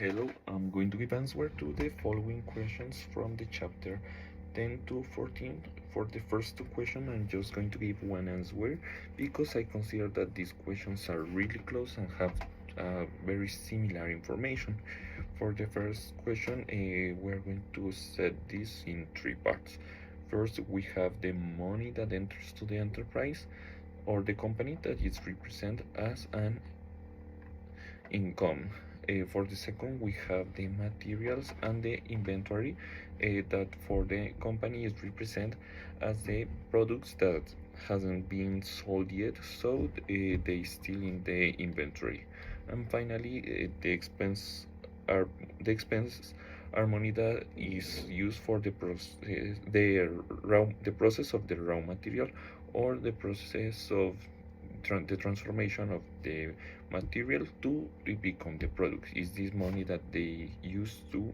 Hello, I'm going to give answer to the following questions from the chapter 10 to 14. For the first two questions, I'm just going to give one answer because I consider that these questions are really close and have very similar information. For the first question, we're going to set this in three parts. First, we have the money that enters to the enterprise or the company that is represented as an income. For the second, we have the materials and the inventory that for the company is represented as the products that hasn't been sold yet, so they still in the inventory. And finally, are the expenses are money that is used for the process of the raw material or the process of the transformation of the material to become the product. Is this money that they use to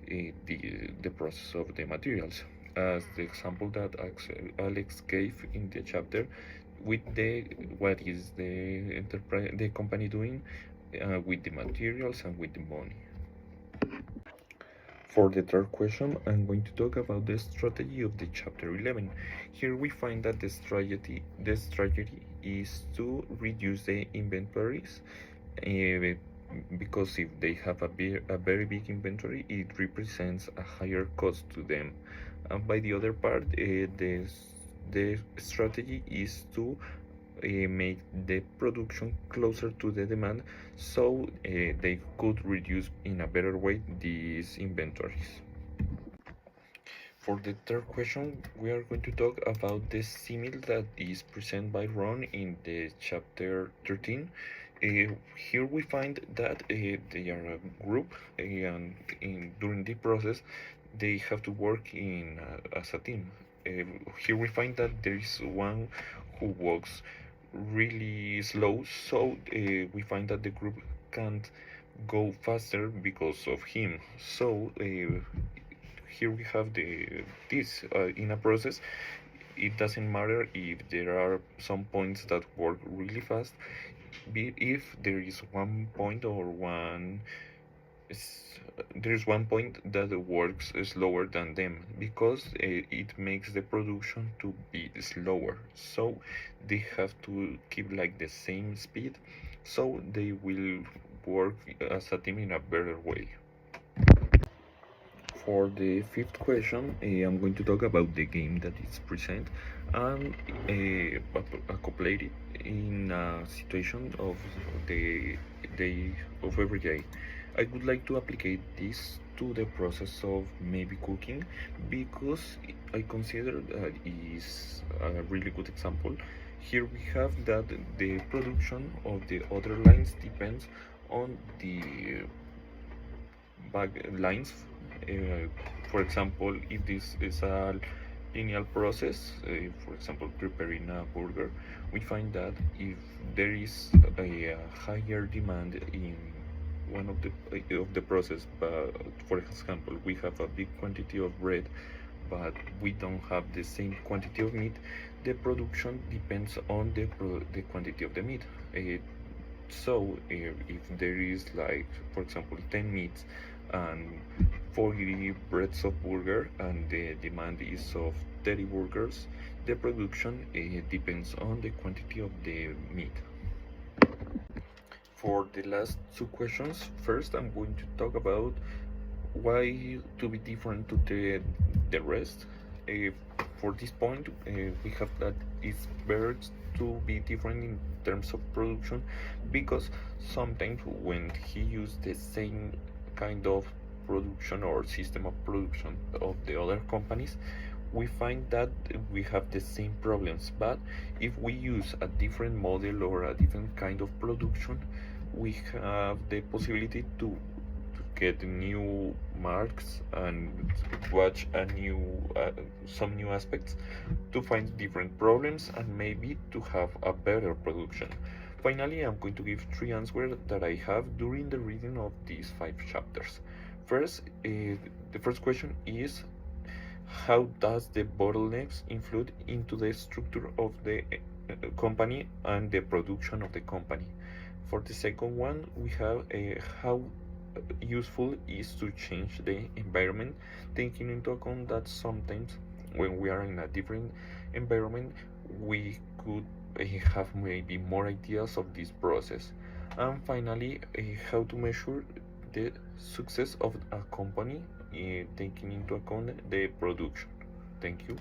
the process of the materials, as the example that Alex gave in the chapter with the what is the enterprise, the company doing with the materials and with the money. For the third question, I'm going to talk about the strategy of the chapter 11. Here we find that the strategy is to reduce the inventories because if they have a very big inventory, it represents a higher cost to them. And by the other part, the strategy is to make the production closer to the demand, so they could reduce in a better way these inventories. For the third question, we are going to talk about the simile that is presented by Ron in the chapter 13. Here we find that they are a group, and during the process they have to work as a team. Here we find that there is one who walks really slow, so we find that the group can't go faster because of him. So here we have this in a process. It doesn't matter if there are some points that work really fast, if there is one point or there's one point that works slower than them, because it makes the production to be slower, so they have to keep like the same speed, so they will work as a team in a better way. For the fifth question, I'm going to talk about the game that is present and accoupled it in a situation of the day of every day. I would like to apply this to the process of maybe cooking, because I consider that is a really good example. Here we have that the production of the other lines depends on the back lines. For example, if this is a linear process, for example preparing a burger, we find that if there is a higher demand in one of the process, but for example we have a big quantity of bread but we don't have the same quantity of meat, the production depends on the quantity of the meat. So if there is, like, for example 10 meats and 40 breads of burger and the demand is of 30 burgers, the production depends on the quantity of the meat. For the last two questions, first I'm going to talk about why to be different to the rest. For this point, we have that it's better to be different in terms of production, because sometimes when he used the same kind of production or system of production of the other companies, we find that we have the same problems. But if we use a different model or a different kind of production, we have the possibility to get new marks and watch some new aspects to find different problems and maybe to have a better production. Finally, I'm going to give three answers that I have during the reading of these 5 chapters. First, the first question is, how does the bottlenecks influde into the structure of the company and the production of the company? For the second one, we have how useful is to change the environment, taking into account that sometimes when we are in a different environment, we could have maybe more ideas of this process. And finally, how to measure the success of a company, taking into account the production. Thank you.